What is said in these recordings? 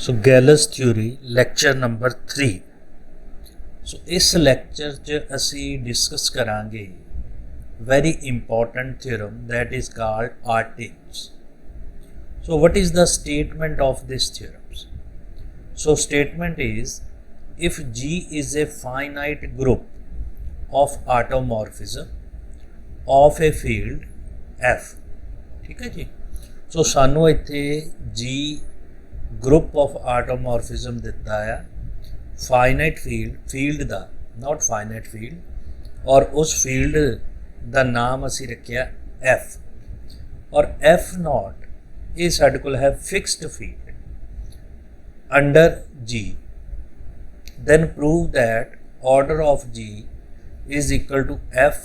सो Galois theory lecture number 3। So इस lecture च असी डिस्कस करांगे very important theorem that is called Artin's. So what is the statement of this theorem? So statement is if G is a finite group of automorphism of a field F, ठीक है जी। सो सानू इत्थे G group of आटोमॉर्फिज्म दिता है finite field का, not finite field, और उस फील्ड का नाम असी रखिया F, और F नॉट ये साडे कोल है fixed field under G। then prove that order of G is equal to F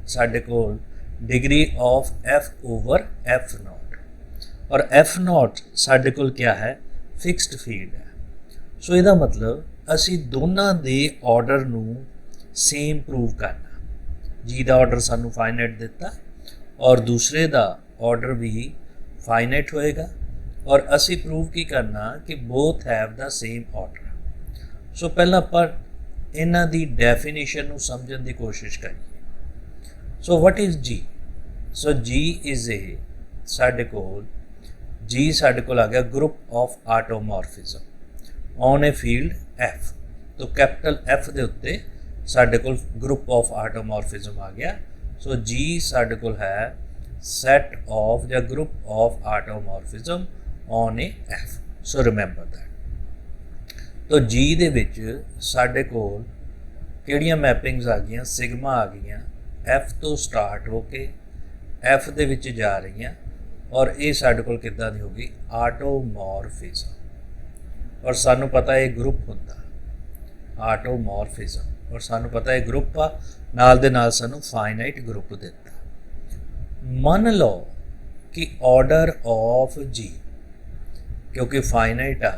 साडे कोल degree of F over F naught, और F नॉट साडे कोल क्या है, फिक्स्ड फील्ड है। सो इसका मतलब असी दोनों दे ऑर्डर नू सेम प्रूव करना। G का ऑर्डर सानू फाइनाइट दिता और दूसरे का ऑर्डर भी फाइनाइट होएगा, और असी प्रूव की करना कि both have the same order. So पहला आप इन्हां दी डेफिनेशन नू समझण दी कोशिश करिए। So what is G? So G is a साडे कोल जी साडे कोल आ गया group of automorphism on a field F. तो कैपिटल एफ दे उत्ते साडे कोल ग्रुप ऑफ आटोमॉर्फिज्म आ गया। सो जी साडे कोल है सैट ऑफ या group of automorphism on a F. So remember that. तो जी दे विच साडे कोल किहड़ियां मैपिंग्स आ गई, सिग्मा आ गई, एफ तो स्टार्ट होके एफ दे विच जा रही हैं, और ये साडे कोल किद्दां दी होगी, आटोमॉर्फिज्म। और सानू पता है ग्रुप हुंदा आटोमॉर्फिज्म, और सानू पता है ग्रुप आ, नाल दे नाल सानू फाइनाइट ग्रुप दिता। मन लो कि ऑर्डर ऑफ जी क्योंकि फाइनाइट आ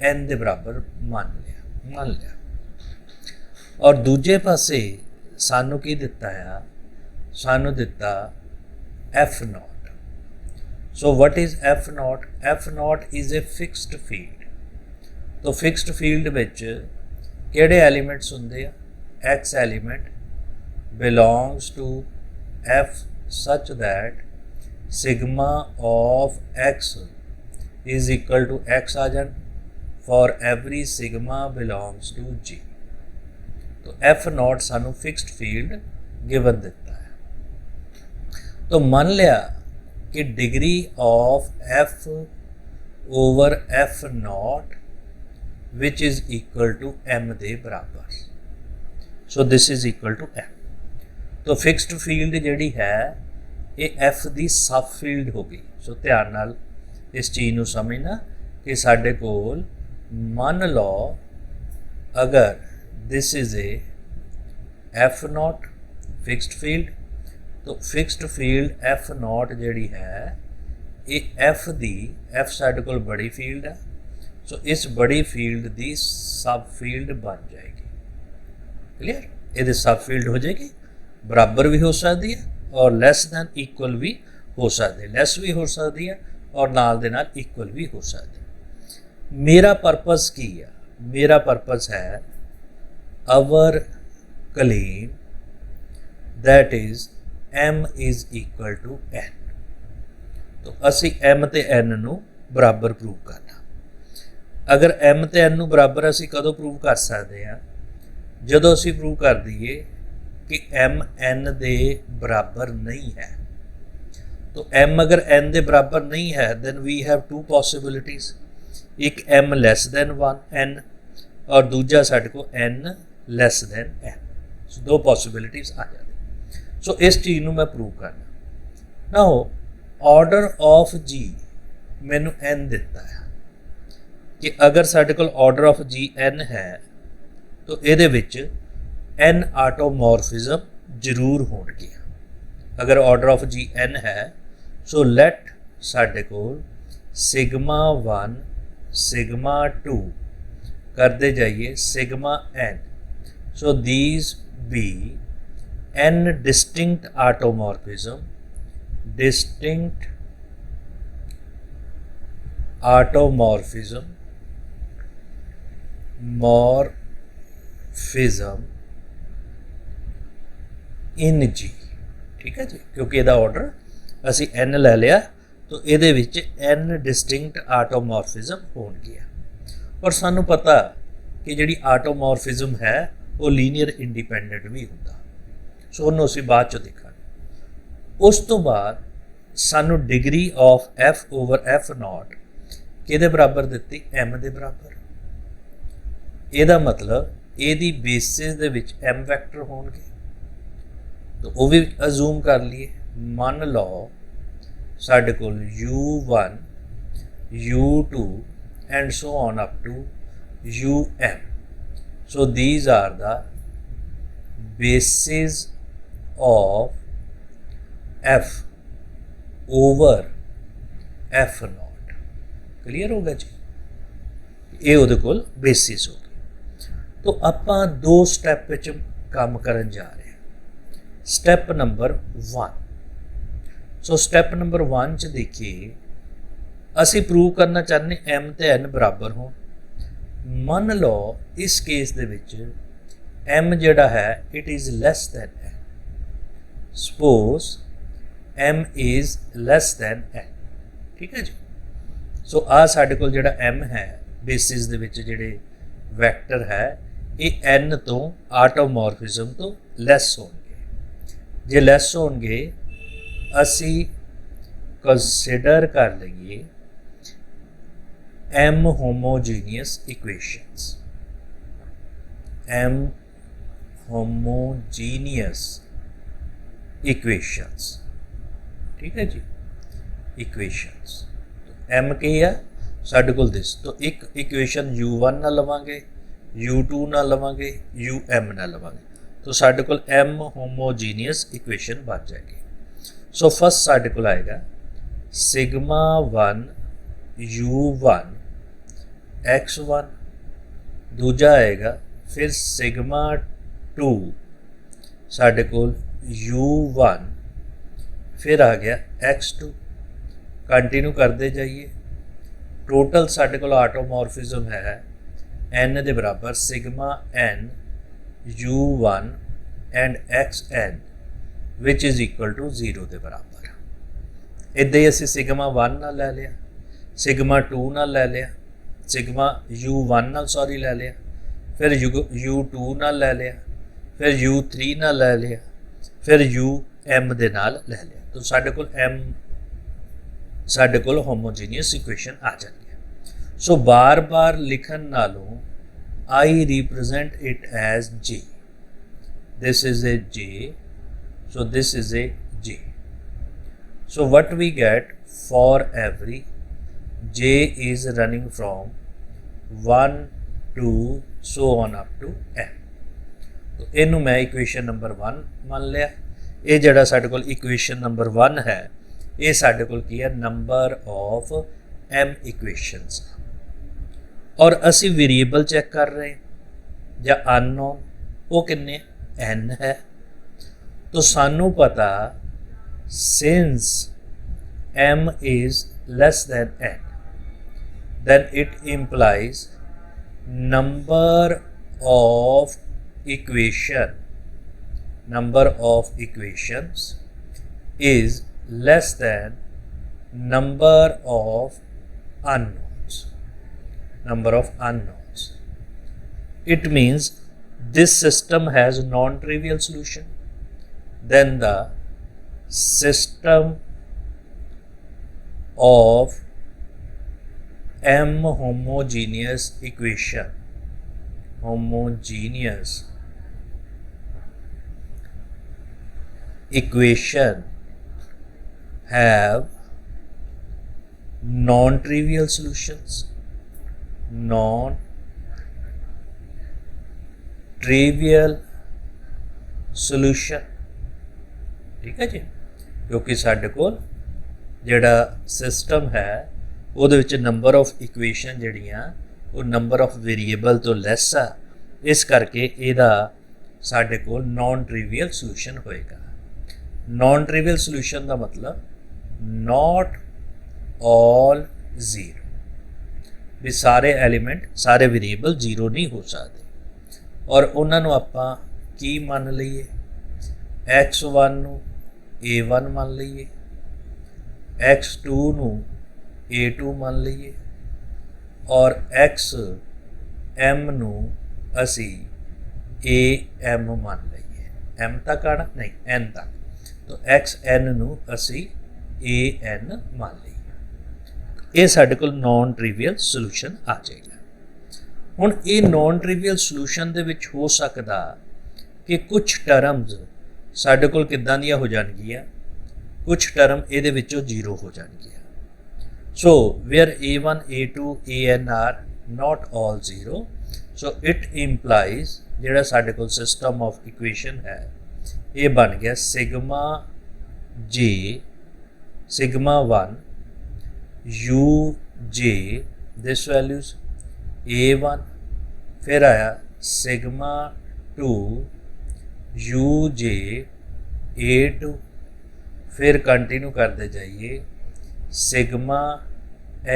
एन दे बराबर मान लिया, और दूजे पासे सानू की दिता है, सानू दिता F naught. So what is F naught? F naught is a fixed field. तो फिक्स्ड फील्ड विच किहड़े एलीमेंट्स हुंदे आ? X element belongs to F such that sigma of x is equal to x आ जाए for every sigma belongs to G. तो F naught सानू fixed field given दिता है। तो मान लिया कि degree of F over F naught which is equal to M दे बराबर। So this is equal to M. तो फिक्स्ड फील्ड जिहड़ी है ये एफ दी सब फील्ड होगी। सो ध्यान नाल इस चीज़ नू समझना कि साडे कोल मान लो अगर this is A F not fixed field, तो फिक्स्ड फील्ड एफ नॉट जिहड़ी है ये एफ दी, एफ साडे कोल बड़ी फील्ड है। सो इस बड़ी फील्ड दी सब फील्ड बन जाएगी। क्लियर? ये सब फील्ड हो जाएगी, बराबर भी हो सकती है और लैस दैन इक्वल भी हो सकती है, लैस भी हो सकती है और नाल दे नाल इक्वल भी हो सकती है। मेरा पर्पस की है? मेरा पर्पस है our claim that is M is equal to N. तो असी एम ते एन नू बराबर प्रूव करना। अगर एम ते एन नू बराबर असी कदों प्रूव कर सकते हैं? जदों असी प्रूव कर दईए कि एम एन दे बराबर नहीं है। तो एम अगर एन दे बराबर नहीं है then we have two possibilities, एक M less than one N और दूजा साडे को N less than N. So दो पॉसिबिलिटीज़ आ जाती। सो इस चीज़ नू मैं प्रूव करना। नाउ ऑर्डर ऑफ जी मैनू एन दिता है कि अगर साडे कोल ऑर्डर ऑफ जी एन है तो ये विच एन आटोमॉर्फिज्म जरूर होणगे। अगर ऑर्डर ऑफ जी एन है सो लैट साडे कोल सिग्मा वन सिग्मा टू करते जाइए sigma N. So these be N distinct automorphism, distinct automorphism morphism in G. ठीक है जी, क्योंकि ਇਹਦਾ ਆਰਡਰ ਅਸੀਂ n ਲੈ ਲਿਆ, तो ਇਹਦੇ ਵਿੱਚ n ਡਿਸਟਿੰਕਟ ਆਟੋਮॉर्फिज्म ਹੋਣਗੇ। और ਸਾਨੂੰ पता कि ਜਿਹੜੀ ਆਟੋਮॉर्फिज्म है वो ਲੀਨੀਅਰ ਇੰਡੀਪੈਂਡੈਂਟ ਵੀ ਹੁੰਦਾ, सो ਉਹਨੂੰ ਅਸੀਂ ਬਾਅਦ 'ਚ ਦੇਖਾਂਗੇ। ਉਸ ਤੋਂ ਬਾਅਦ ਸਾਨੂੰ degree of f over f naught किहदे बराबर दित्ती, m ਦੇ बराबर। ਇਹਦਾ मतलब ਇਹਦੀ बेसिस ਦੇ ਵਿੱਚ m ਵੈਕਟਰ ਹੋਣਗੇ, तो वो भी अजूम कर लिए। मान लो साढ़े कोल u1 u2 and so on up to um, so these are the bases of f over f naught। Clear होगा जी, ये उहदे कोल बेसिस हो गए। तो आपां दो स्टैप विच काम करन जा रहे हैं। स्टैप नंबर 1, सो स्टैप नंबर 1 च देखिए असी प्रूव करना चाहते m ते n बराबर हो। मान लो इस केस दे विच m जिहड़ा है it is less then n, suppose m is less then n। ठीक है जी, सो आ साडे कोल जिहड़ा m है बेसिस दे विच जिहड़े वैक्टर है ये n तो आटोमॉर्फिज्म तो लैस होणगे। जे लैस होणगे असी कंसिडर कर लईए m homogeneous equations, m homogeneous equations. ठीक है जी, इक्वेशंस m के है साडे कोल दिस, तो एक इक्वेशन u1 ना लवांगे, u2 ना लवांगे, um ना लवांगे, तो साडे कोल m होमोजीनियस इक्वेशन बन जाएगी। सो फर्स्ट साडे कोल आएगा सिग्मा 1 u1 x1, दूजा आएगा फिर सिग्मा 2 साडे कोल u1, फिर आ गया x2। कंटिन्यू करते जाइए, टोटल साडे कोल आटोमॉर्फिज्म है n दे बराबर sigma n u1 and xn which is equal to 0 के बराबर। इदां ही असी सिग्मा 1 ना लै लिया, सिग्मा 2 ना लै लिया, सिग्मा u1 ना सॉरी लै लिया, फिर u2 ना लै लिया, फिर u3 ना लै लिया, फिर um दे नाल लै लिया, तो साडे कोल m साडे कोल होमोजीनियस इक्वेशन आ जाती है। सो बार बार लिखन नालों I represent it as J. This is a J, so this is a J. So what we get for every J is running from 1 to so on up to m. तो इनू मैं equation number 1 मान लिया। ये जड़ा साडे कोल equation number 1 है, ये साडे कोल की है नंबर ऑफ m इक्वेशंस। और असी वेरिएबल चेक कर रहे हैं या अननोन, वो किन्ने n है, तो सानू पता since m is less than n then it implies number of equations is less than number of unknowns. It means this system has non-trivial solution, then the system of m homogeneous equation have non-trivial solutions, ठीक है जी, क्योंकि साडे कोल जिहड़ा system है ਉਹਦੇ ਵਿੱਚ number of equation ਜਿਹੜੀਆਂ ਉਹ नंबर ऑफ वेरिएबल तो लैस आ, इस करके ਇਹਦਾ ਸਾਡੇ ਕੋਲ नॉन ट्रिवियल सोल्यूशन होएगा। नॉन ट्रिवियल सोल्यूशन का मतलब नॉट ऑल जीरो, भी सारे एलीमेंट सारे वेरीएबल जीरो नहीं हो सकते और उन्होंने आपां की मान लीए x1 नूं a1 मान लीए x2 नूं a2 मान लीए और xm नूं असी am मान लीए m तक आना नहीं n तक तो xn नूं असी an मान लीए ये साडे कोल नॉन ट्रिवियल सोल्यूशन आ जाएगा। हुण ये नॉन ट्रिवियल सोल्यूशन दे विच हो सकदा कि कुछ टर्म्स साडे कोल किदां दियां हो जाणगियां कुछ टर्म इहदे विचों जीरो हो जाणगियां। So where a1 a2 an are not all zero so it implies जिहड़ा साडे कोल सिस्टम ऑफ इक्वेशन है ये बन गया sigma j sigma 1 u j this values a1 फिर आया सिग्मा 2 u j a2 फिर कंटिन्यू करते जाइए सिग्मा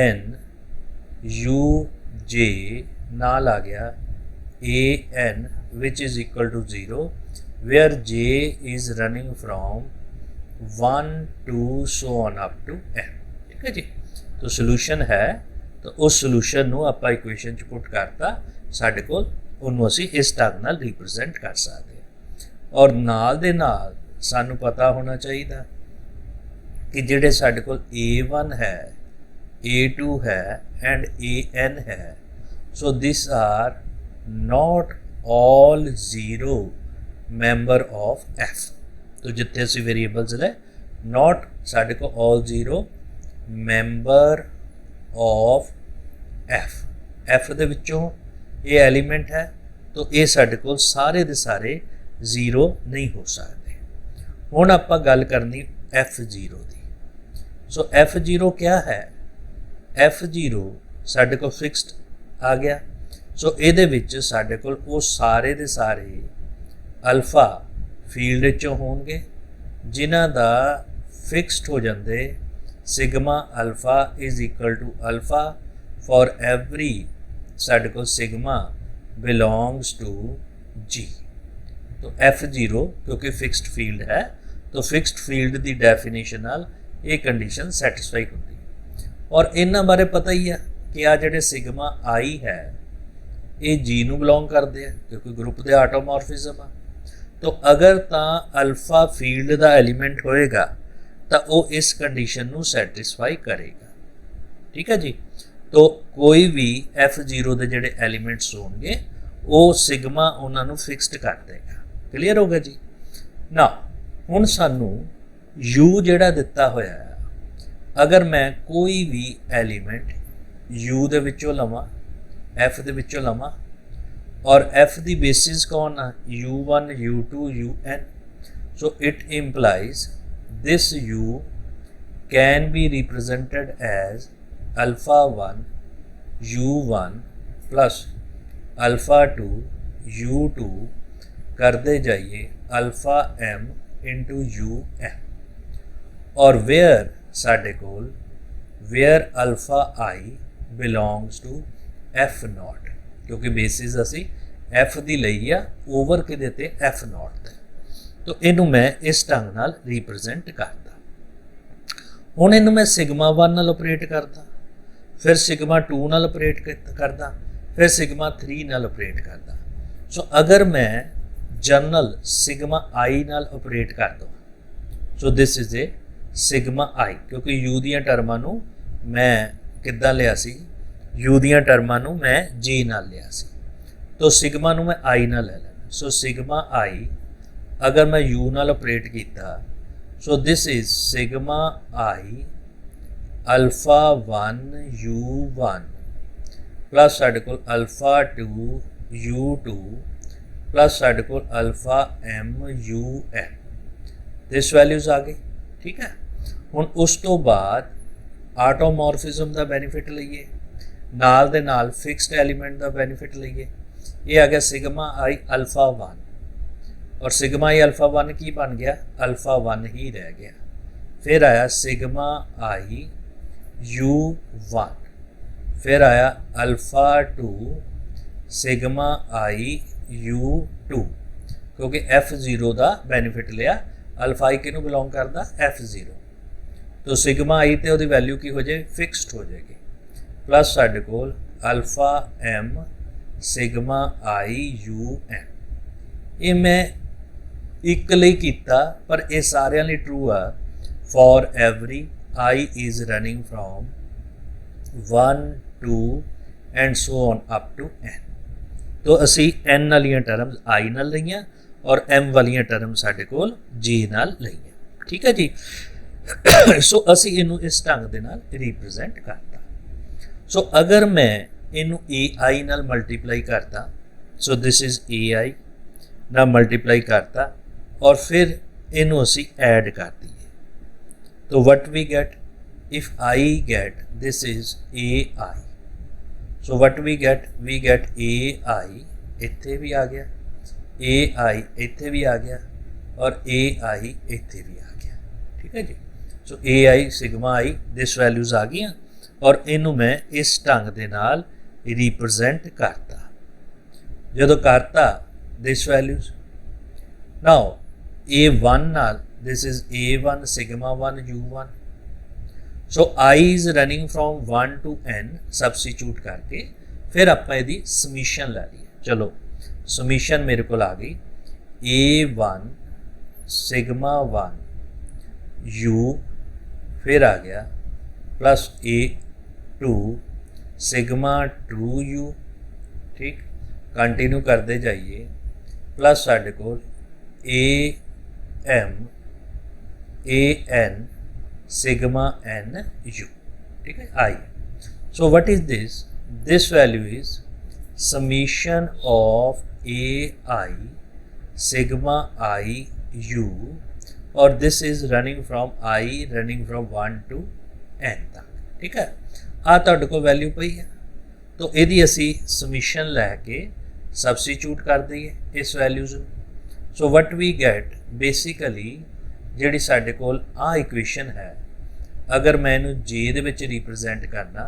n u j नाल आ गया a n which is equal to 0 where j is running from 1 2 so on up to n। ठीक है जी, तो सोल्यूशन है तो उस सोल्यूशन नूं आपां इक्वेशन च पुट करता साडे कोल उहनूं असीं इस ढंग नाल रिप्रजेंट कर सकते हैं। और नाल दे नाल सानूं पता होना चाहिए कि जिहड़े साडे कोल a1 है a2 है एंड an है so this are not all zero member of f। तो जिथे असीं वेरीएबल्स ले नॉट साडे कोल all zero member of f दे विचों ये एलीमेंट है तो ये साडे कोल सारे दे सारे जीरो नहीं हो सकते। हुण आपां गल करनी f0 दी। सो f0 क्या है f0 साडे कोल फिक्स्ड आ गया। सो इहदे विच साडे कोल वो सारे दे सारे अल्फा फील्ड चों होणगे जिन्हां दा फिक्स्ड हो जांदे sigma alpha is equal to alpha for every साडे कोल सिग्मा बिलोंग्स टू जी। तो f0 क्योंकि फिक्स्ड फील्ड है तो फिक्स्ड फील्ड की डेफिनेशन नाल ये कंडीशन सैटिस्फाई होती। और इन्हां बारे पता ही है कि आ जिहड़े सिग्मा आई है ये जी नूं बिलोंग करते हैं क्योंकि ग्रुप दे ऑटोमॉर्फिज्म आ। तो अगर तां अल्फा फील्ड का एलीमेंट होएगा तो वो इस कंडीशन नूं सैटिस्फाई करेगा। ठीक है जी, तो कोई भी f0 के जिहड़े एलीमेंट्स होंगे वो सिग्मा उन्हां नूं फिक्स्ड कर देगा। क्लीयर होगा जी ना। हुण सानू u जिहड़ा दिता होया है अगर मैं कोई भी एलीमेंट u दे विचों लवां f दे विचों लवां और f दी बेसिस कौन है u1 u2 un so it implies this u can be represented as alpha 1 u1 plus alpha 2 u2 करते जाइए alpha m into u m और वेयर साडे कोल where alpha i belongs to f naught क्योंकि basis असी f दी लई आ ओवर के देते f नॉट ते तो इनू मैं इस ढंग नाल रिप्रजेंट करता। हुण इनू मैं सिग्मा 1 नाल ऑपरेट करता फिर सिग्मा 2 नाल ऑपरेट करता फिर सिग्मा 3 नाल ऑपरेट करता। सो अगर मैं जनरल सिग्मा आई नाल ऑपरेट कर दूँ so this is A sigma I क्योंकि यू दियां टर्मां नूं मैं किद्दां लिया सी यू दियां टर्मां नूं मैं जी नाल लिया सी तो सिग्मा नूं मैं आई नाल ले लेना। सो सिग्मा आई अगर मैं u नाल ऑपरेट किया so this is sigma I alpha 1 u1 plus साडे कोल अल्फा 2 u2 प्लस साडे कोल alpha m un this values आ गई। ठीक है, हुण उस तो बाद आटोमॉर्फिज्म का बेनीफिट लईए नाल दे नाल फिक्स्ड एलीमेंट का बेनीफिट लईए। ये आ गया सिग्मा आई अल्फा 1 और सिग्मा आई अल्फा 1 की बन गया अल्फा 1 ही रह गया। फिर आया सिग्मा आई u1 फिर आया alpha two sigma I U two, क्योंकि F0 का बेनीफिट लिया। अल्फा आई किनू बिलोंग करता F0, तो सिग्मा आई तो वो वैल्यू की हो जाए फिक्सड हो जाएगी, प्लस साढ़े कोल alpha M sigma I U N. ये मैं एक ਲਈ ਕੀਤਾ, पर ये सारिਆਂ ਲਈ ट्रू है for every I is running from 1 2 and so on up to N. तो असी एन वाली टर्म्स आई नाल लईਆਂ और एम वाली टर्म साढ़े कोल जी नाल लईਆਂ। ठीक है जी। सो असी इनू इस ढंग दे नाल रिप्रजेंट करता। सो अगर मैं इनू ए आई नाल मल्टीप्लाई करता, सो दिस इज ए आई ना मल्टीप्लाई करता और फिर इनू असी ऐड कर दिए, तो what we get if I get this is a I, so what we get a I इत्थे भी आ गया, ए आई इत्थे भी आ गया और ए आई इत्थे भी आ गया। ठीक है जी। So A I sigma I this values आ गई और इनू मैं इस ढंग दे नाल रिप्रजेंट करता। जो करता दिस वैल्यूज नाउ A1 नाल this is A1 sigma 1 U1। So I is running from 1 to n substitute करके फिर आपां इहदी समीशन लै लईए। चलो समीशन मेरे को आ गई A1 सिग्मा 1 U फिर आ गया प्लस A2 सिग्मा 2U। ठीक, कंटिन्यू करते जाइए प्लस साढ़े को AM AN sigma N U। ठीक है आई। So what is this? This value is summation of AI sigma I U और this is running from I running from 1 to N तक। ठीक है, आ तुहाडे कोल वैल्यू पई है, तो यदि असी समीशन लैके सबस्टिट्यूट कर दईए इस values. So what we get basically जिहड़ी साडे कोल आ इक्वेशन है, अगर मैं इनू जे दे विच रिप्रजेंट करना,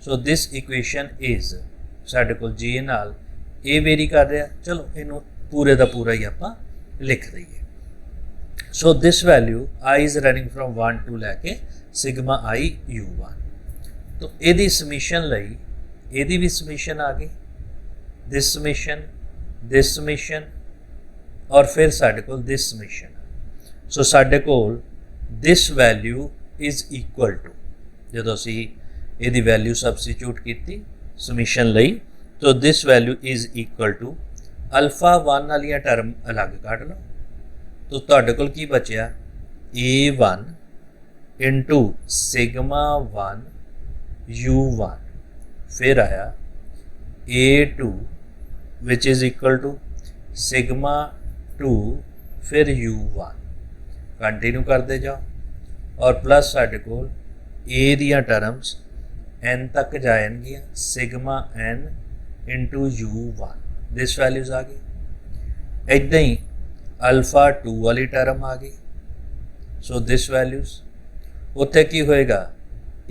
सो दिस इक्वेशन इज साडे कोल जे नाल ए वेरी कर रहा। चलो इनू पूरे दा पूरा ही आपां लिख दईए। So this value I is running from 1 to लैके सिग्मा आई U1। तो यदि समीशन लई यदि भी समीशन आ गई, दिस समीशन और फिर साढ़े कोल दिस समीशन। सो साढ़े कोल this value is equal to, जो असी यदि वैल्यू सबस्टिट्यूट की समीशन लई, तो this value is equal to alpha 1 वाली टर्म अलग कट लो, तो तुहाडे कोल की बचिया A1 इंटू सिग्मा 1 U1 फिर आया A2 which is equal to sigma 2 फिर U1। कंटिन्यू करते जाओ और प्लस साढ़े को ए दियां टर्म्स n तक जाएंगियां sigma n into U1। This values आ गई। इदा ही अल्फा 2 वाली टर्म आ गई। सो दिस वैल्यूज उत्थे की होएगा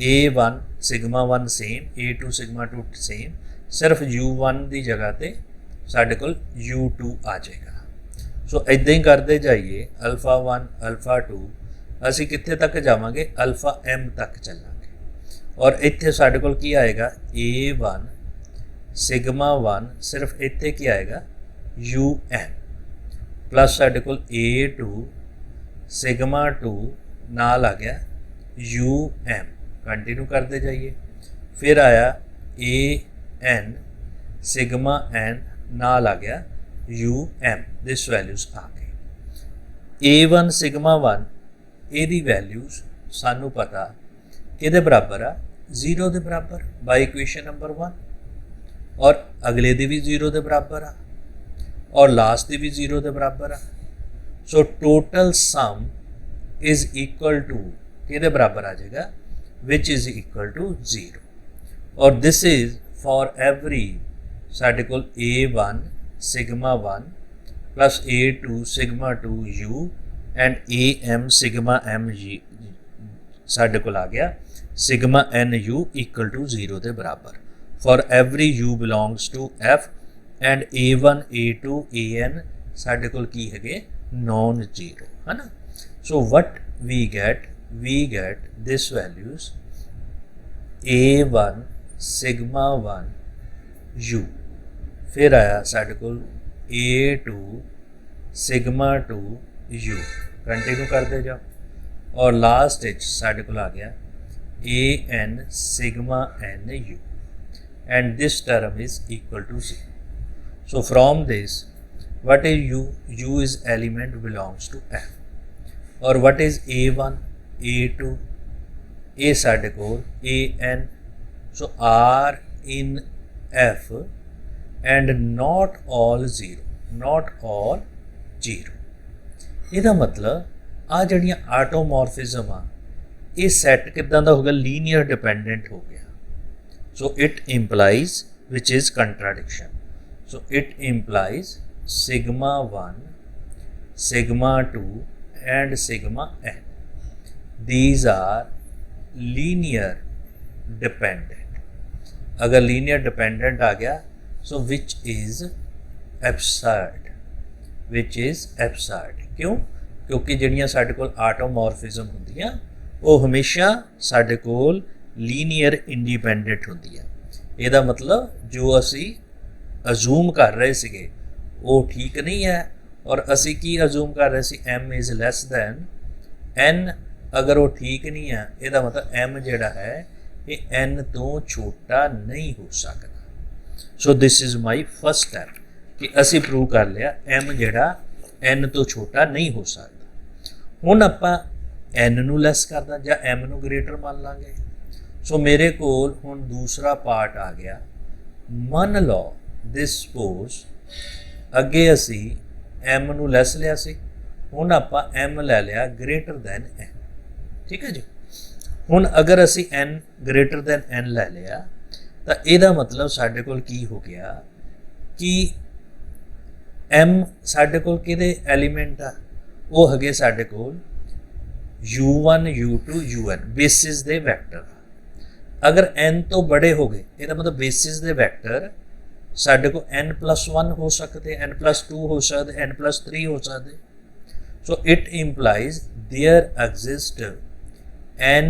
A1 sigma 1 same, A2 sigma 2 same, सिर्फ U1 की जगह पर साढ़े को U2 आ जाएगा। सो इदा ही करते जाइए अल्फा 1 अल्फा 2 असी कित्थे तक जावांगे अल्फा M तक चलांगे और इत्थे साढ़े कोल की आएगा A1 सिग्मा 1 सिर्फ इत्थे की आएगा UN प्लस साढ़े कोल A2 सिग्मा 2 नाल आ गया UM। कंटिन्यू करते जाइए फिर आया AN सिग्मा N नाल आ गया UM। दिस वैल्यूज आ गई। A1 सिग्मा 1 यदी वैल्यूज सानू पता कि बराबर आ 0 के बराबर बाय इक्वेशन नंबर 1 और अगले दी भी 0 के बराबर आ और लास्ट दी भी 0 के बराबर आ। So total sum is equal to कि बराबर आ जाएगा विच इज इक्वल टू 0 और दिस इज फॉर एवरी साढ़े को A1 sigma 1 plus A2 sigma 2 U and AM sigma M जी साढ़े को आ गया sigma N U equal to 0 के बराबर for every U belongs to F and A1 A2 AN साढ़े कोल की है नॉन जीरो है ना। So what we get this values A1 sigma 1 U, फिर आया साढ़े कोल A2 सिग्मा 2 U, कंटिन्यू करते जाओ, और लास्ट साढ़े कोल आ गया AN sigma N U, and this term is equal to 0. So from this, what is U? U is element belongs to F. Or what is A1, A2, A साढ़े कोल AN. So R in F and not all 0, not all 0. ਇਹਦਾ ਮਤਲਬ ਆ ਜਿਹੜੀਆਂ ਆਟੋਮੋਰਫਿਜ਼ਮ ਆ ਇਹ set ਕਿੱਦਾਂ ਦਾ ਹੋ ਗਿਆ, ਲੀਨੀਅਰ ਡਿਪੈਂਡੈਂਟ ਹੋ ਗਿਆ। So it implies, which is contradiction. So it implies sigma 1, sigma 2 and sigma n. These are linear dependent. अगर linear dependent आ गया, so which is absurd. Which is absurd. क्यों? क्योंकि ਜਿਹੜੀਆਂ ਸਾਡੇ ਕੋਲ ਆਟੋਮੋਰਫਿਜ਼ਮ ਹੁੰਦੀਆਂ ਉਹ ਹਮੇਸ਼ਾ ਸਾਡੇ ਕੋਲ ਲੀਨੀਅਰ ਇੰਡੀਪੈਂਡੈਂਟ ਹੁੰਦੀ ਹੈ। ਇਹਦਾ ਮਤਲਬ ਜੋ ਅਸੀਂ ਅਜ਼ੂਮ ਕਰ ਰਹੇ ਸੀਗੇ ਉਹ ਠੀਕ ਨਹੀਂ ਹੈ, ਔਰ ਅਸੀਂ ਕੀ ਅਜ਼ੂਮ ਕਰ ਰਹੇ ਸੀ, m is less than n, ਅਗਰ ਉਹ ਠੀਕ ਨਹੀਂ ਹੈ ਇਹਦਾ ਮਤਲਬ m ਜਿਹੜਾ ਹੈ ਇਹ n ਤੋਂ ਛੋਟਾ ਨਹੀਂ ਹੋ ਸਕਦਾ। So this is my first step ਕਿ ਅਸੀਂ ਪ੍ਰੂਵ ਕਰ ਲਿਆ m ਜਿਹੜਾ n ਤੋਂ ਛੋਟਾ ਨਹੀਂ ਹੋ ਸਕਦਾ। ਹੁਣ ਆਪਾਂ n ਨੂੰ ਲੈਸ ਕਰਦਾ ਜਾਂ m ਨੂੰ ਗ੍ਰੇਟਰ ਮੰਨ ਲਾਂਗੇ। ਸੋ ਮੇਰੇ ਕੋਲ ਹੁਣ ਦੂਸਰਾ ਪਾਰਟ ਆ ਗਿਆ, ਮੰਨ ਲਓ ਦਿਸ ਸਪੋਜ਼ ਅੱਗੇ ਅਸੀਂ m ਨੂੰ ਲੈਸ ਲਿਆ ਸੀ, ਹੁਣ ਆਪਾਂ m ਲੈ ਲਿਆ ਗ੍ਰੇਟਰ ਦੈਨ n, ਠੀਕ ਹੈ ਜੀ। ਹੁਣ ਅਗਰ ਅਸੀਂ n ਗ੍ਰੇਟਰ ਦੈਨ n ਲੈ ਲਿਆ ਤਾਂ ਇਹਦਾ ਮਤਲਬ ਸਾਡੇ ਕੋਲ ਕੀ ਹੋ ਗਿਆ ਕਿ m ਸਾਡੇ ਕੋਲ ਕਿਹਦੇ ਐਲੀਮੈਂਟ ਆ, ਉਹ ਹੈਗੇ ਸਾਡੇ ਕੋਲ u1 u2 un ਬੇਸਿਸ ਦੇ ਵੈਕਟਰ। अगर n तो बड़े हो गए ਇਹਦਾ मतलब बेसिस ਦੇ ਵੈਕਟਰ ਸਾਡੇ ਕੋਲ n+1 ਹੋ ਸਕਦੇ, n+2 ਹੋ ਸਕਦੇ, n+3 ਹੋ ਸਕਦੇ। So it implies there exist n+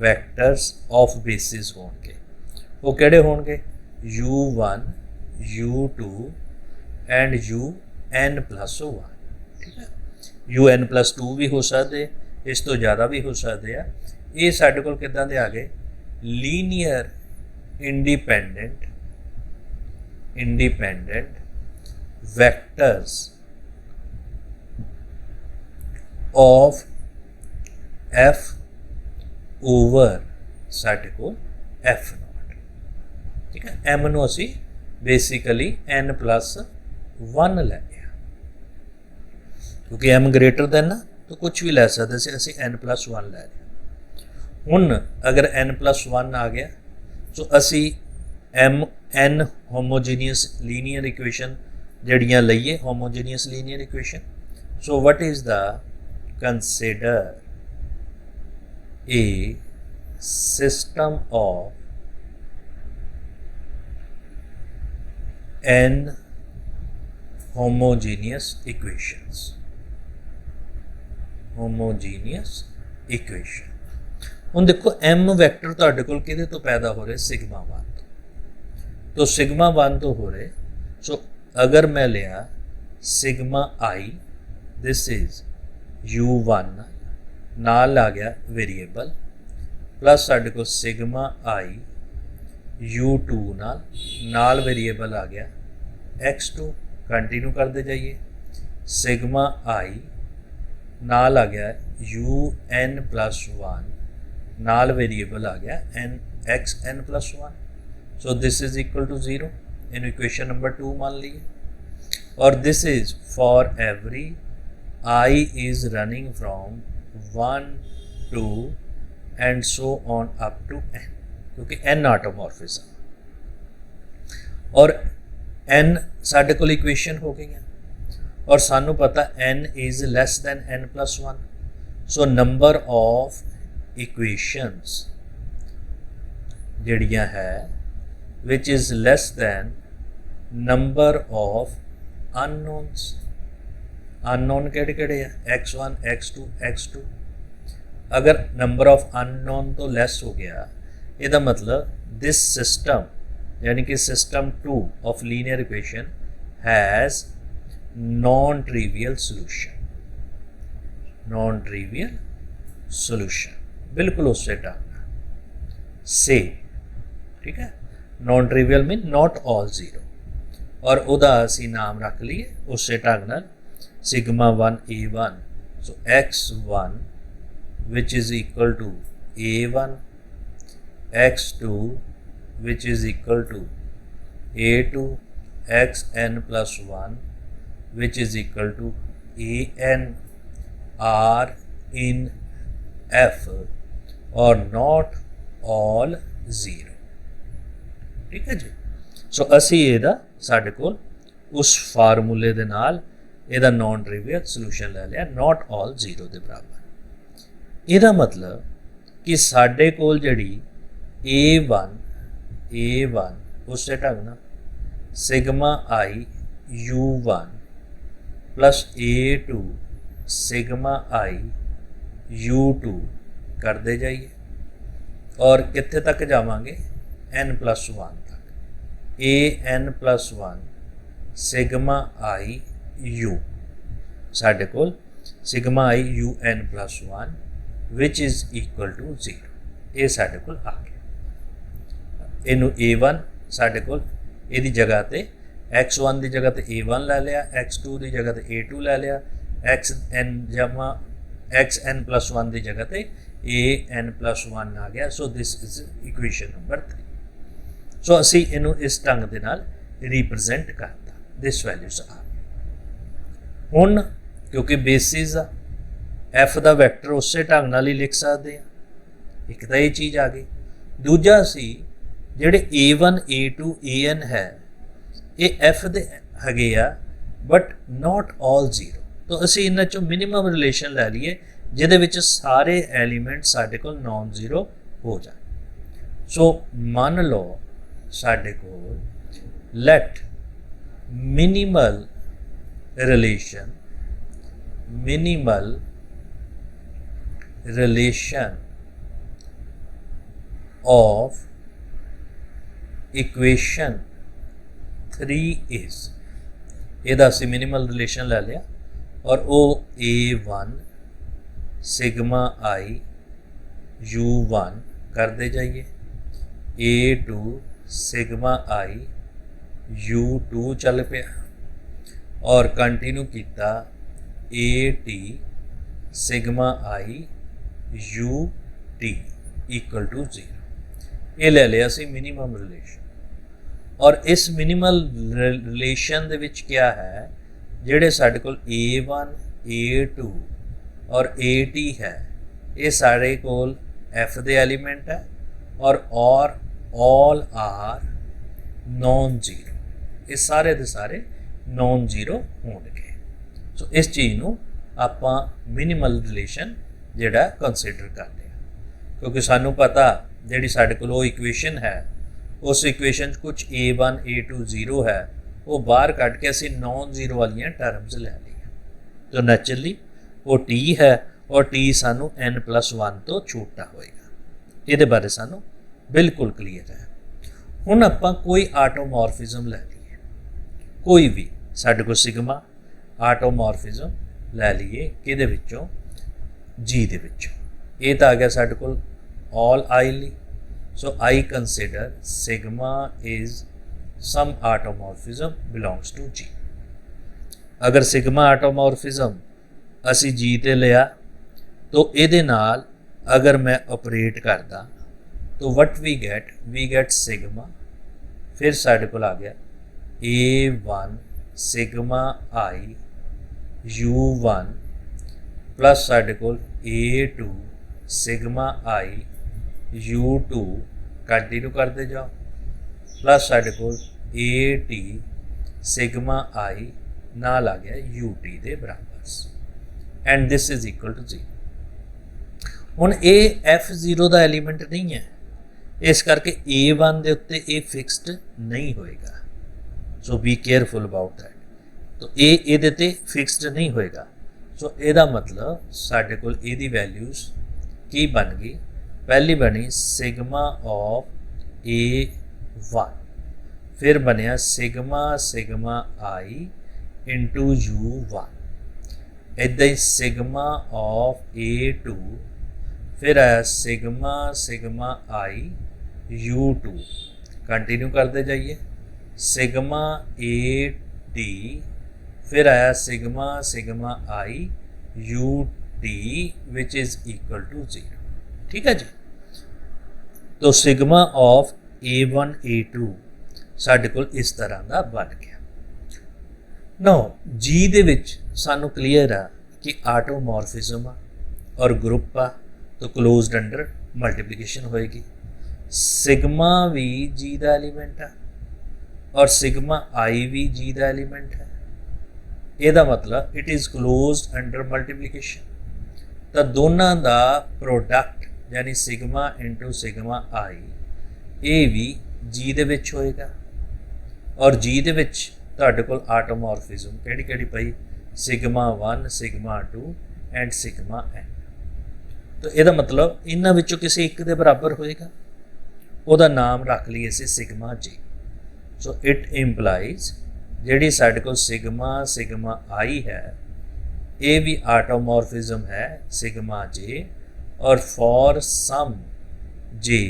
vectors of basis ਹੋਣਗੇ। ਉਹ ਕਿਹੜੇ ਹੋਣਗੇ, u1 u2 ਐਂਡ un+1, ਠੀਕ ਹੈ। un+2 ਵੀ ਹੋ ਸਕਦੇ, ਇਸ ਤੋਂ ਜ਼ਿਆਦਾ ਵੀ ਹੋ ਸਕਦੇ ਆ। ਇਹ ਸਾਡੇ ਕੋਲ ਕਿੱਦਾਂ ਦੇ ਆ ਗਏ, linear independent vectors of f over ਸਾਡੇ ਕੋਲ f0, ਠੀਕ ਹੈ। m ਨੂੰ ਅਸੀਂ ਬੇਸਿਕਲੀ n+1 ਲੈ ਲਿਆ ਕਿਉਂਕਿ m ਗ੍ਰੇਟਰ ਦੈਨ ਨਾ तो कुछ भी लै सकते थे, असी n+1 लै लिया। हुण अगर n+1 आ गया सो असी n होमोजीनियस लीनियर इक्वेशन जड़ियाँ लईए, homogeneous linear equation. So what is the consider a system of n homogeneous equations, homogeneous equation. ਹੁਣ देखो m वैक्टर ਤੁਹਾਡੇ ਕੋਲ ਕਿਹਦੇ ਤੋਂ ਪੈਦਾ ਹੋ ਰਹੇ, सिग्मा 1 तो सिग्मा 1 तो हो रहे। सो अगर मैं लिया sigma i, this is u1 नाल आ गया वेरिएबल, प्लस साढ़े को सिग्मा i u2 नाल वेरिएबल आ गया x2, कंटिन्यू करते जाइए, सिग्मा i नाल आ गया un+1 नाल वेरिएबल आ गया xn+1। So this is equal to 0 in equation number 2 मान लिए। और this is for every I is running from 1 2 and so on up to n, क्योंकि n ऑटोमॉर्फिज्म और n साढ़े कोल इक्वेशन हो गई है और सानू पता n is less than n+1। So number of equations जड़ियाँ है which is less than number of unknowns. Unknown केड़े केड़े है, x1 x2 x2। अगर नंबर ऑफ अननोन तो लैस हो गया, इसका मतलब दिस सिस्टम यानी कि system 2 of linear equation has non trivial solution. Non trivial solution बिल्कुल उससे ढंग से, ठीक है। Non trivial mean not all zero, और उदा असी नाम रख लिए उससे ढंग नाल sigma 1 A1। So x1 which is equal to A1, x2 which is equal to A2, xn+1 which is equal to an are in F or not all zero, ठीक है जी। सो असी ਇਹਦਾ ਸਾਡੇ ਕੋਲ उस फार्मूले ਦੇ ਨਾਲ ਇਹਦਾ नॉन ट्रिवियल सोल्यूशन ले लिया, नॉट ऑल जीरो के बराबर। ਇਹਦਾ मतलब कि ਸਾਡੇ ਕੋਲ ਜਿਹੜੀ A1 उससे ढंग ना sigma I U1 plus A2 sigma I U2 करते जाइए, और कितने तक जावांगे n+1 तक। an+1 सिग्मा आई U साढ़े कोल sigma I UN+1 which is equal to 0। ये साढ़े कोल आ गया। इनू A1 साढ़े कोल इहदी जगह ते x1 की जगह ते A1 लै लिया, x2 की जगह ते A2 लै लिया, xn+1 की जगह ते an+1 आ गया। सो दिस इज इक्वेशन नंबर 3। सो असी इनू इस ढंग दे नाल रिप्रजेंट करता, दिस वैल्यूज आ गई। हुण क्योंकि बेसिस आ एफ का वैक्टर उस ढंग नाल ही लिख सकते हैं, एक तो ये चीज़ आ गई। दूजा असी ਜਿਹੜੇ A1 A2 AN है ये F ਦੇ ਹੈਗੇ ਆ बट नॉट ऑल जीरो। तो असी इन्हां चों मिनिमम रिलेशन लै लीए जिहदे विच सारे एलीमेंट साडे कोल नॉन जीरो हो जाए। सो मान लो साडे कोल let minimal relation of equation 3 is, ਇਹਦਾ ਅਸੀਂ मिनिमल रिलेशन ਲੈ लिया, और वो A1 सिग्मा आई U1 करते जाइए, A2 सिग्मा आई U2 चल पे, और कंटिन्यू किया AT sigma I UT equal to 0। ये ले लिया सी मिनिमम रिलेशन। और इस मिनिमल रिलेशन दे विच क्या है, जेड़े साडे कोल A1 A2 और AT है ये सारे कोल F दे एलीमेंट है, और ऑल आर नॉन जीरो, ये सारे दे सारे नॉन जीरो होणगे। सो इस चीज़ नूं आपां मिनिमल रिलेशन जिहड़ा कंसीडर करते हैं, क्योंकि सानू पता जिहड़ी साडे कोल वो इक्वेशन है उस इक्वेशन कुछ A1 A2 0 है, वो बाहर कट के असी नॉन जीरो वाली टर्म्स लै ली, तो नैचुरली वो T है, और T सानू n+1 तो छोटा होएगा। ये बारे सानू बिल्कुल क्लीयर है। हुण आपां कोई आटोमॉर्फिज्म लै लीए, कोई भी साडे कोल सिग्मा आटोमॉर्फिज्म लै लीए किहदे विच्चों G दे विच्चों। ये तो आ गया साडे कोल ऑल आई ली। So I consider sigma is some automorphism belongs to G। अगर सिग्मा आटोमॉर्फिज्म असी G ते लिया तो ये नाल अगर मैं ऑपरेट करदा तो वट वी गेट सिग्मा, फिर साढ़े को आ गया A1 sigma I U1 plus साढ़े को A2 सिग्मा आई U2 कंटिन्यू करते जाओ, प्लस साढ़े को AT सिग्मा आई नाल आ गया UT के बराबर, and this is equal to 0। ਹੁਣ ਇਹ F0 ਦਾ ਐਲੀਮੈਂਟ नहीं है, इस करके A1 ਦੇ ਉੱਤੇ ਇਹ ਫਿਕਸਡ नहीं होएगा। सो बी केयरफुल अबाउट दैट। तो ਇਹਦੇ ਤੇ ਫਿਕਸਡ नहीं होएगा। सो ਇਹਦਾ मतलब ਸਾਡੇ ਕੋਲ ਇਹਦੀ ਵੈਲਿਊਜ਼ ਕੀ ਬਣ ਗਈ? पहली बनी सिग्मा ऑफ A1, फिर बनया सिग्मा सिग्मा आई इंटू U1, इदा ही सिग्मा ऑफ A2, फिर आया सिग्मा सिग्मा आई U2। कंटिन्यू करते जाइए, सिग्मा AD, फिर आया sigma sigma I UT which is equal to 0। ठीक है जी। तो सिग्मा ऑफ A1 A2 साडे कोल इस तरह का बन गया। नो जी दे विच सानू क्लीयर है कि आटोमॉर्फिज्म और ग्रुप आ, तो क्लोज्ड अंडर मल्टीप्लिकेशन होएगी। सिग्मा भी जी का एलीमेंट है और सिग्मा आई भी जी का एलीमेंट है। ਇਹਦਾ मतलब it is closed under multiplication. तो दोनों का प्रोडक्ट यानी सिग्मा इंटू सिग्मा आई ये भी जी दे विच होएगा और जी दे विच तुहाडे कोल आटोमॉर्फिज्म किहड़ी किहड़ी पई? Sigma 1 sigma 2 and sigma N. तो ਇਹਦਾ मतलब इन्हां विचों किसी एक दे बराबर होएगा, ਉਹਦਾ नाम रख लईए असीं sigma J. So it implies जिहड़ी साडे कोल सिग्मा सिग्मा आई है ये भी आटोमॉर्फिज्म है सिग्मा जे, और फॉर सम जे,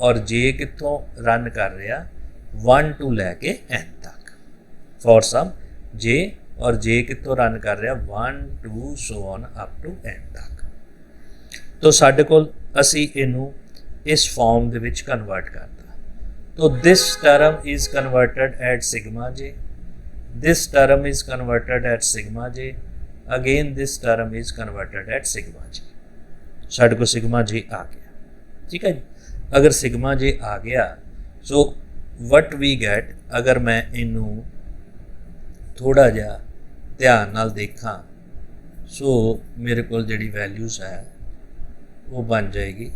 और जे कितों रन कर रहा 1 टू लैके n तक। फॉर सम जे और जे कितों रन कर रहा 1 2 so on up to n तक। तो साडे कोल असी इनू इस फॉर्म दे विच कन्वर्ट करता। तो this term is converted at sigma J, this term is converted at sigma J, again this term is converted at sigma J. साढ़े को सिग्मा जे आ गया। ठीक है जी। अगर सिग्मा जे आ गया सो वट वी गैट, अगर मैं इनू थोड़ा जिहा ध्यान नाल देखा सो मेरे को जिहड़ी वैल्यूज़ है वो बन जाएगी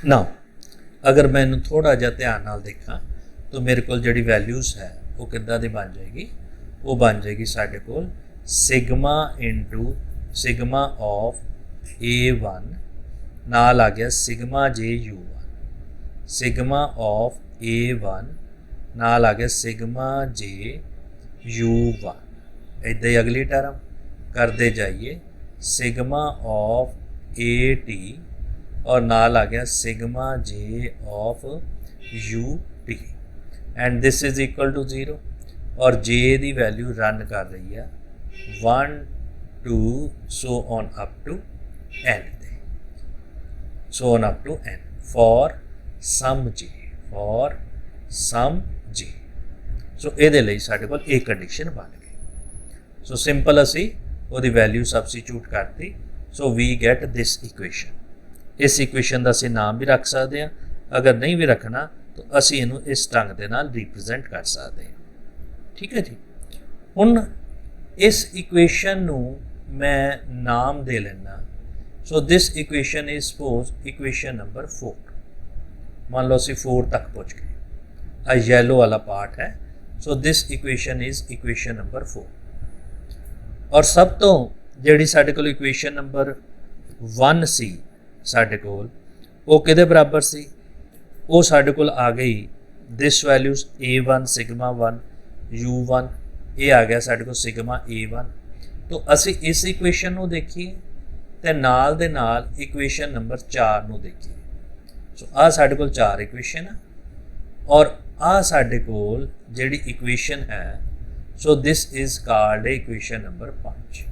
ना। अगर मैं इनू थोड़ा जिहा ध्यान नाल देखा तो मेरे को जिहड़ी वैल्यूज़ है वो किद्दां दी बन जाएगी? वो बन जाएगी साडे कोल sigma into sigma of A1 नाल आ गया sigma J U1, sigma of A1 नाल आ गया सिग्मा जे U1। इदां ही अगली टर्म करते जाइए सिग्मा ऑफ AT और नाल आ गया sigma J of UT and this is equal to 0। और जे दी वैल्यू रन कर रही है 1 2 so on up to n, so on up to n for some J, for some J. So ये लिए साढ़े को एक कंडीशन बन गई। सो सिंपल असी वो वैल्यू सबस्टिट्यूट करती। So we get this equation. इस इक्वेशन का असी नाम भी रख सकते हैं, अगर नहीं भी रखना तो असी इनू इस ढंग के नाल रिप्रजेंट कर सकते हैं। ठीक है जी। हुण इस इक्वेशन नू मैं नाम दे लेना। So this equation is suppose equation number 4। मान लो असी 4 तक पहुँच गए, आ येलो वाला पार्ट है। So this equation is equation number 4। और सब तो जिहड़ी साडे कोल इक्वेशन नंबर 1 सी साडे कोल वो किहदे बराबर सी? वो साडे कोल आ गई this values A1 sigma 1 U1, ये आ गया साडे कोल सिग्मा A1। तो असी इस इक्वेशन नू देखिए ते नाल दे नाल इक्वेशन नंबर 4 नू देखिए। सो आ साडे कोल 4 इक्वेशन है और आ साडे कोल जिहड़ी इक्वेशन है so this is called equation number 5।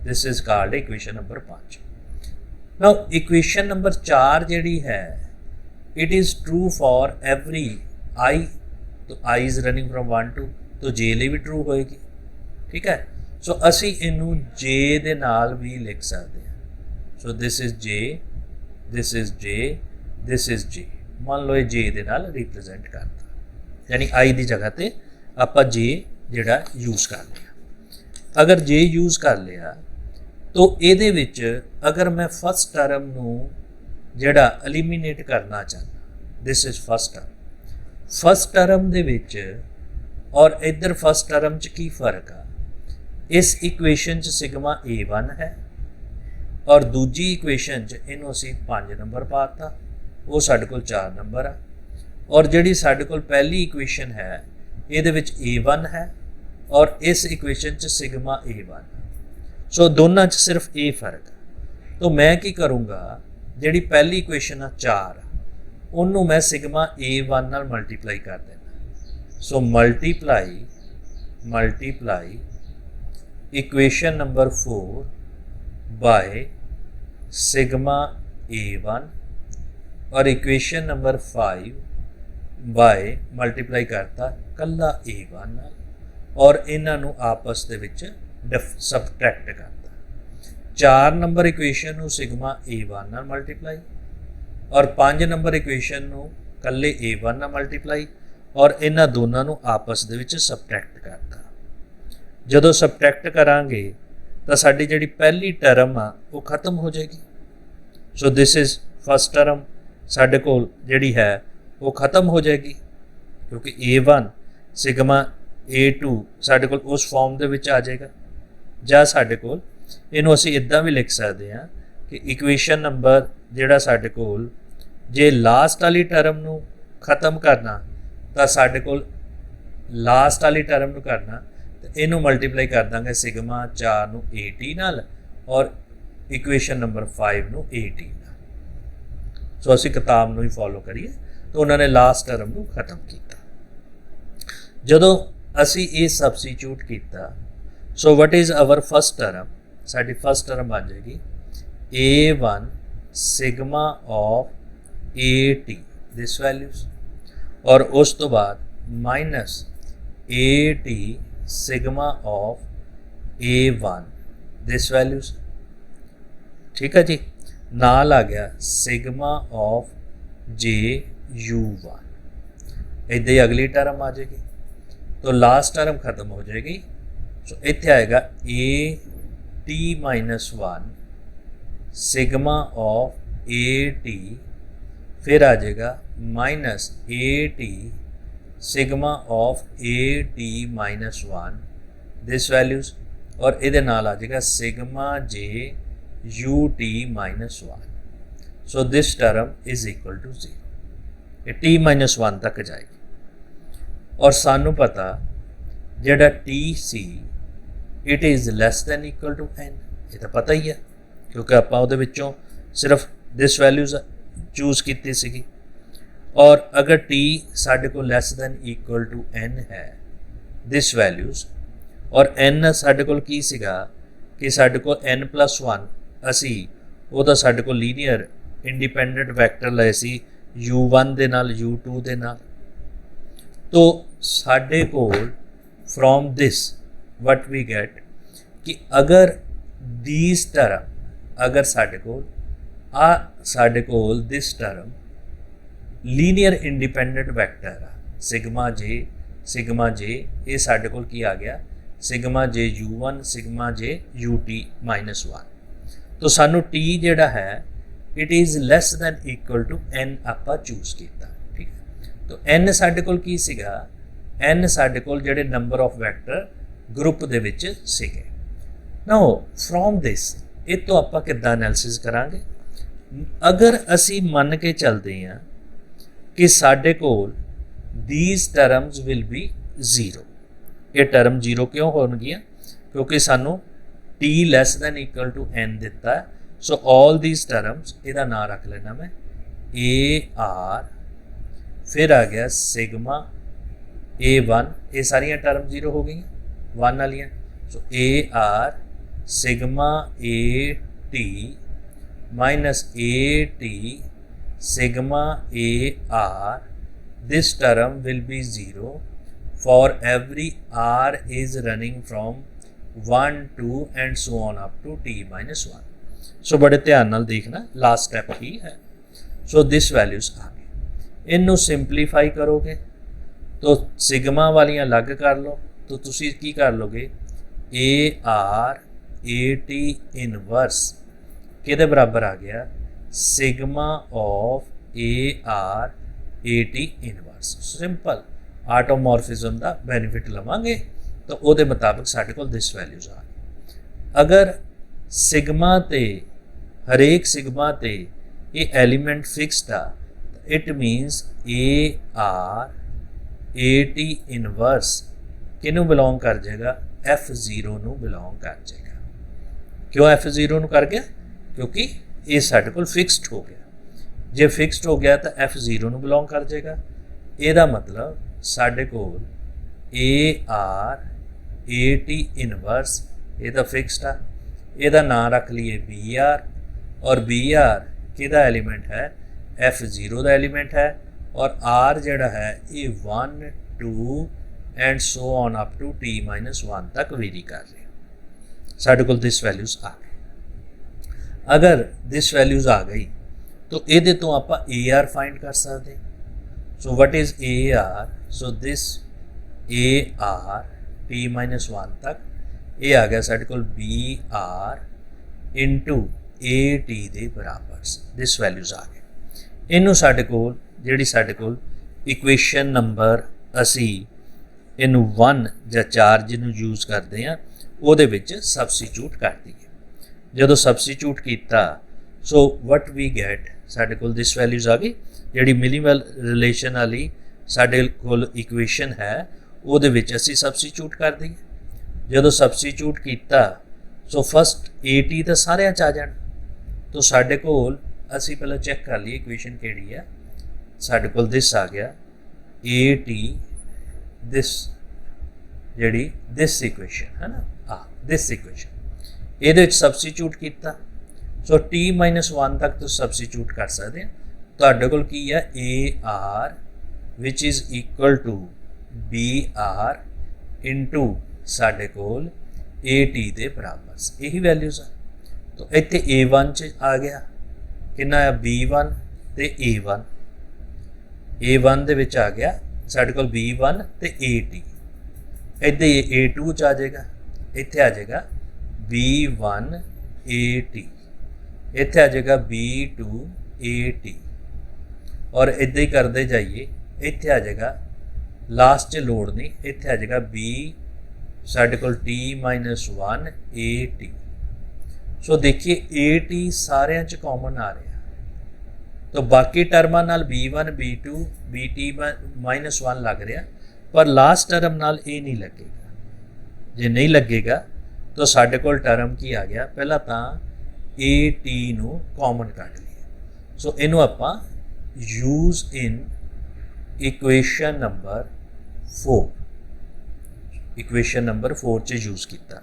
This is called equation number 5। Now equation number 4 जिहड़ी है it is true for every I. तो I is running from 1 to, तो जे लिए भी ट्रू होएगी। ठीक है। सो असी इनू जे दे नाल भी लिख सकते हैं। So this is J, this is J, this is J. मान लो ये जे दे नाल रिप्रजेंट करता, यानी आई की जगह पर आप जे जिहड़ा यूज़ कर लिया। अगर जे यूज़ कर लिया तो ये विच अगर मैं फस्ट टर्म नू जिहड़ा एलिमीनेट करना चाहता, this is first term, first term दे विच और इधर फस्ट टर्म च की फर्क आ, इस इक्वेशन च सिग्मा A1 है और दूजी इक्वेशन च इनू असी 5 नंबर पाता, वो साडे कोल 4 नंबर आ। और जिहड़ी साडे कोल पहली इक्वेशन है ये विच A1 है और इस इक्वेशन च सिग्मा A1। सो दोनों च सिर्फ ये फर्क है। तो मैं की करूँगा, जिहड़ी पहली इक्वेशन आ 4, उन्होंने मैं सिग्मा A1 नाल मल्टीप्लाई कर देना। So multiply multiply equation number 4 by sigma A1 और इक्वेशन नंबर 5 बाय मल्टीप्लाई करता कला A1 नाल और इन्हों आपस दे विच सबट्रैक्ट करता। 4 नंबर इक्वेशन नू सिग्मा A1 नाल मल्टीप्लाई और 5 नंबर इक्वेशन नू कल्ले A1 नाल मल्टीप्लाई और इन्हां दोनों नू आपस दे विच सबट्रैक्ट करता। जदों सबट्रैक्ट करांगे तो साडी जिहड़ी पहली टर्म आ वो खत्म हो जाएगी। सो दिस इज फस्ट टर्म साडे कोल जिहड़ी है वो खत्म हो जाएगी, क्योंकि A1 सिग्मा A2 साडे कोल उस फॉर्म दे विच आ जाएगा। ਜਾਂ ਸਾਡੇ ਕੋਲ ਇਹਨੂੰ ਅਸੀਂ ਇਦਾਂ ਵੀ ਲਿਖ ਸਕਦੇ ਹਾਂ ਕਿ ਇਕੁਏਸ਼ਨ ਨੰਬਰ ਜਿਹੜਾ ਸਾਡੇ ਕੋਲ ਜੇ ਲਾਸਟ ਵਾਲੀ ਟਰਮ ਨੂੰ ਖਤਮ ਕਰਨਾ ਤਾਂ ਸਾਡੇ ਕੋਲ ਲਾਸਟ ਵਾਲੀ ਟਰਮ ਨੂੰ ਕਰਨਾ ਤੇ ਇਹਨੂੰ ਮਲਟੀਪਲਾਈ ਕਰ ਦਾਂਗੇ ਸਿਗਮਾ 4 ਨੂੰ 80 ਨਾਲ ਔਰ ਇਕੁਏਸ਼ਨ ਨੰਬਰ 5 ਨੂੰ 80 ਨਾਲ। ਸੋ ਅਸੀਂ ਕਿਤਾਬ ਨੂੰ ਹੀ ਫੋਲੋ ਕਰੀਏ ਤਾਂ ਉਹਨਾਂ ਨੇ ਲਾਸਟ ਟਰਮ ਨੂੰ ਖਤਮ ਕੀਤਾ। ਜਦੋਂ ਅਸੀਂ ਇਹ ਸਬਸਟੀਟਿਊਟ ਕੀਤਾ, so what is our first term, साडी फस्ट टर्म बन जाएगी A1 sigma of AT this values और उस तो बाद minus AT sigma of A1 this values. ठीक है जी, नाल आ गया सिग्मा ऑफ JU1। इदां ही अगली टर्म आ जाएगी तो लास्ट टर्म खत्म हो जाएगी। सो इत्थे आएगा AT-1 सिग्मा ऑफ AT, फिर आ जाएगा minus AT sigma of AT-1 this values और ये नाल आ जाएगा sigma JUT-1। So this term is equal to 0, ये T-1 तक जाएगी और सानू पता जेड़ा T सी it is less than equal to N, ये तो पता ही है क्योंकि आप सिर्फ दिस वैल्यूज चूज़ की सी। और अगर T साढ़े को less than equal to N है दिस वैल्यूज और N साढ़े को की सीगा कि साढ़े को N+1 असी वो तो साढ़े को लीनियर इंडिपेंडेंट वैक्टर लए सी U1 दे नाल U2 दे नाल। तो साढ़े को from this what we get कि अगर दीज टर्म अगर साढ़े को this term linear independent vector आ सिग्मा जे ये साढ़े को की आ गया सिग्मा JU1 सिग्मा JUT-1। तो सानू T जिहड़ा है it is less than equal to N आपां चूज़ किया। ठीक है, तो N साढ़े को की सीगा, N साढ़े को जिहड़े नंबर ऑफ वैक्टर ग्रुप दे विच सीगे। नाउ फ्रॉम दिस ये तो आपां किद्दां एनालिसिस करांगे। अगर असी मन के चलते हैं कि साढ़े कोल दीज टर्म्स विल बी 0, ये टर्म 0 क्यों होणगियां क्योंकि सानू T less than equal to N दिता है। सो ऑल दीज टर्म्स इहदा नाम रख लेना मैं AR, फिर आ गया सिग्मा A1, ये सारियां टर्म 0 हो गई 1 वालियां। सो AR sigma AT minus AT sigma AR, this term will be 0 for every R is running from 1 2 and so on up to t minus 1। So बड़े ध्यान नाल देखना, लास्ट स्टैप ही है। सो दिस वैल्यूज आ गई। इनू सिंपलीफाई करोगे तो सिग्मा वालियां अलग कर लो, तो तुसी की कर लोगे, A R A T inverse किहदे बराबर आ गया, sigma of A R A T inverse. Simple automorphism का बेनीफिट लवांगे तो वो मुताबिक साढ़े को दिस वैल्यूज आ गई। अगर सिग्मा ते हरेक सिग्मा ते ये एलीमेंट फिक्सड आ, it means A R A T inverse किनू बिलोंग कर जाएगा, F0 नू बिलोंग कर जाएगा। क्यों F0 नू कर गया, क्योंकि ये साढ़े को फिक्सड हो गया। जे फिक्सड हो गया तो F0 नू बिलोंग कर जाएगा। ਇਹਦਾ मतलब साढ़े कोल A R A T inverse ये तो फिक्सड आ, ਇਹਦਾ नाम रख लीए बी आर, और बी आर किहदा एलीमेंट है, F0 का एलीमेंट है, और आर जिहड़ा है ये 1 2 and so on up to t minus 1 तक वेरी कर रहे। साढ़े कोल दिस वैल्यूज आ गई। अगर दिस वैल्यूज आ गई तो ये तो आप ए आर फाइंड कर सकते। So what is A R, so this A R T minus 1 तक ये आ गया साढ़े कोल B R into A T के बराबर। दिस वैल्यूज आ गए। इनू साढ़े कोल जिहड़ी साढ़े कोल इक्वेशन नंबर असी इनू 1 या 4 जिन्हों यूज़ करते हैं वो सबस्टिट्यूट कर दीए। जो सबस्टिट्यूट किया सो वट वी गैट, साढ़े कोल दिस वैल्यूज आ गई। जिहड़ी मिनिमल रिलेशन वाली साढ़े कोल इक्वेशन है वो असी सबस्टिट्यूट कर दीए। जो सबस्टिट्यूट किया सो फस्ट ए टी तो सारे आ जाना, तो साढ़े कोल असी पहले चैक कर लीए इक्वेशन केड़ी है। साढ़े कोल दिस आ गया ए टी दिस जिहड़ी दिस इक्वेशन है ना, दिस इक्वेशन ये सबस्टिट्यूट किया। सो t माइनस 1 तक तो सबस्टिट्यूट कर सकते हैं। तुहाडे कोल की है A R which is equal to B R into साढ़े कोल ए टी के बराबर, यही वैल्यूज है। तो इत्थे A1 च आ गया कितना है, B1 ते A1। A1 दे विच आ गया साढ़े कोल B1 ते AT। इधर A2 च आ जाएगा, इत्थे आ जाएगा B1 AT, इत्थे आ जाएगा B2 AT, और इदा ही करते जाइए इत्थे आ जाएगा लास्ट च लोड़ नहीं, इत्थे आ जाएगा B साढ़े कोल T माइनस 1 AT। सो देखिए AT सारे च कॉमन आ रहा, तो बाकी टर्मां नाल B1 B2 BT माइनस 1 लग रहा, पर लास्ट टर्म नाल ये नहीं लगेगा। जे नहीं लगेगा तो साढ़े कोल टर्म की आ गया, पहला तो ए टी नू कॉमन कट लिया। सो इनू आपां use in equation number 4, equation number 4 च यूज़ किया,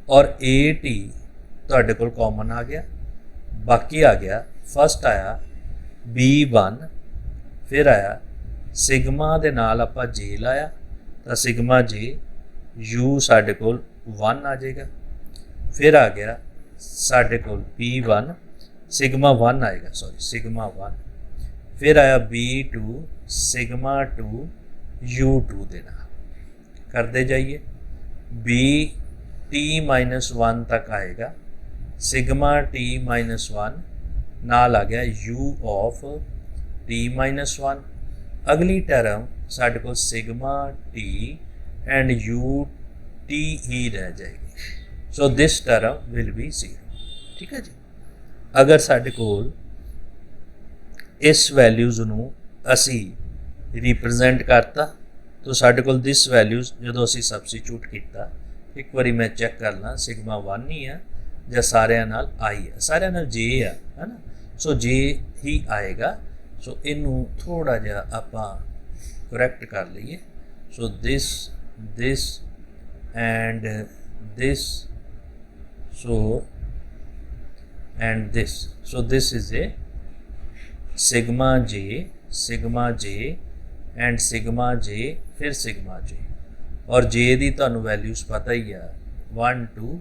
और ए टी तुहाडे कोल कॉमन आ गया। बाकी आ गया फस्ट आया B1, फिर आया सिग्मा दे नाल आपां जे लाया, तो सिग्मा जे यू साढ़े कोल 1 आ जाएगा। फिर आ गया साढ़े कोल B1 सिग्मा 1 आएगा, सॉरी सिग्मा 1। फिर आया B2 सिग्मा 2 U2 देना, करते जाइए B T माइनस 1 तक आएगा, सिग्मा T माइनस 1 नाल आ गया U ऑफ T माइनस 1। अगली टर्म साढ़े को सिग्मा T एंड UT ही रह जाएगी। सो दिस टर्म विल बी 0। ठीक है जी। अगर साढ़े कोल इस वैल्यूज़ नू असी रिप्रजेंट करता तो साढ़े कोल दिस वैल्यूज़ जो असी सबस्टिट्यूट किया, एक बारी मैं चेक कर ला सिग्मा 1 ही है या सारे नाल आई है, सारे नाल जे है ना। सो जे ही आएगा। सो इनू थोड़ा जिहा आपां करैक्ट कर लीए। So this this and this, so and this, so this is A sigma J and sigma J, फिर सिग्मा जे, और जे दी तुहानू वैल्यूज़ पता ही है 1 2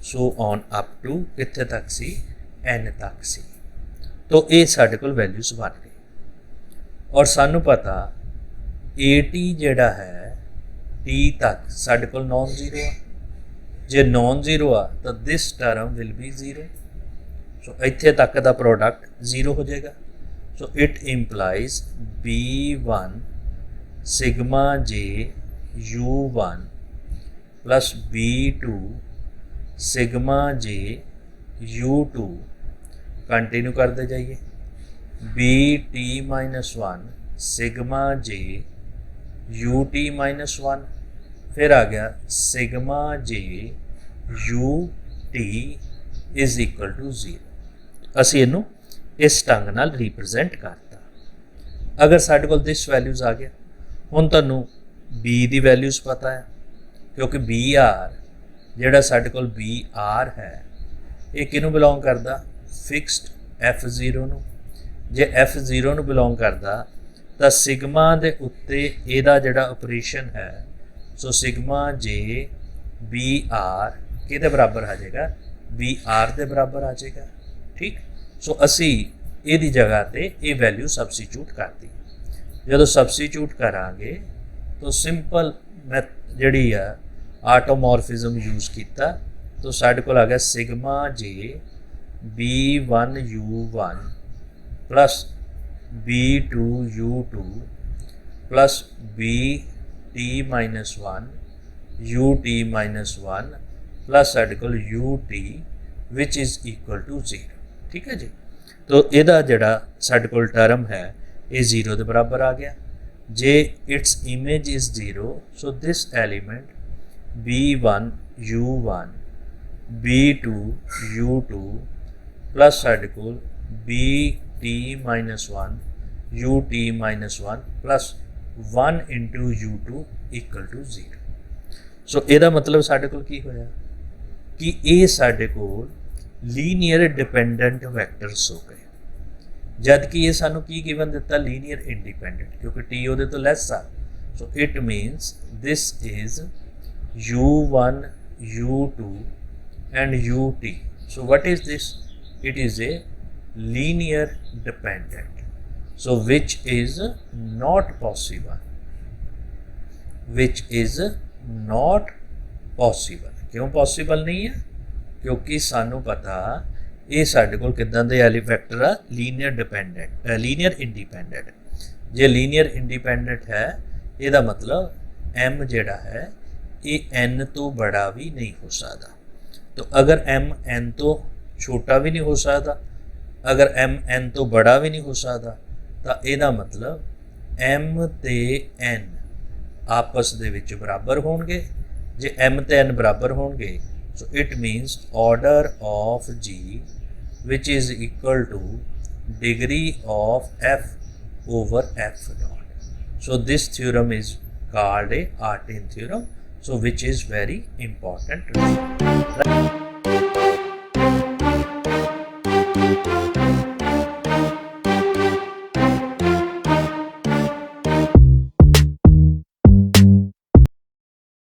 सो ऑन अप टू कित्थे तक सी n तक सी। तो ये साडे कोल वैल्यूज़ बन गई और सानू पता AT जिहड़ा है T तक साडे कोल नॉन जीरो आ। जे नॉन जीरो आ तो this term will be zero. So इत्थे तक दा प्रोडक्ट जीरो हो जाएगा। So it implies B1 sigma J U1 plus B2 sigma J U2 continue करते जाइए। BT -1 सिग्मा J UT -1 फिर आ गया sigma J UT is equal to 0। असी इनू इस ढंग नाल रिप्रजेंट करता। अगर साडे कोल दिस वैल्यूज़ आ गया, हुण तुहानू B दी वैल्यूज़ पता है क्योंकि BR जिहड़ा साडे कोल BR है ये किनू बिलोंग करदा फिक्सड F0 नू। जे F0 नू बिलोंग करदा तो सिग्मा दे उत्ते इहदा जिहड़ा ऑपरेशन है सो सिग्मा J BR किहदे बराबर आ जाएगा BR दे बराबर आ जाएगा। ठीक। सो असी इहदी जगह ते ये वैल्यू सबस्टिट्यूट कर दी। जदों सबस्टिट्यूट करांगे तो सिंपल मैथ जिहड़ी आ आटोमॉर्फिज्म यूज़ किया तो साडे कोल आ गया sigma J B1 U1 plus B2 U2 plus BT -1 UT -1 plus साडे कोल UT which is equal to 0। ठीक है जी। तो इहदा जिहड़ा साडे कोल टर्म है ये 0 के बराबर आ गया। जे it's image is 0 so this element B1 U1 B2 U2 plus साडे कोल BT -1 UT -1 plus 1 into U2 equal to 0। So इहदा मतलब साडे कोल की होया कि ये साडे कोल लीनियर डिपेंडेंट वैक्टर्स हो गए, जबकि ये सानू की गिवन दिता लीनियर इंडिपेंडेंट क्योंकि T उहदे तो लैस आ। So it means this is U1 U2 and UT। so what is this? It is a linear dependent, so which is not possible, which is not possible। क्यों possible नहीं है? क्योंकि सानू पता ये साडे कोल किदां दे एली वैक्टर आ linear dependent linear independent. जे linear independent है ਇਹਦਾ मतलब m जिहड़ा है ये n तो बड़ा भी नहीं हो सकता। तो अगर m n तो छोटा भी नहीं हो सकता, अगर m n तो बड़ा भी नहीं हो सकता तो ਇਹਦਾ मतलब m ते n आपस दे विच बराबर होणगे। जे m ते n बराबर होणगे so it means order of G which is equal to degree of f over f naught। so this theorem is called a Artin theorem, so which is very important।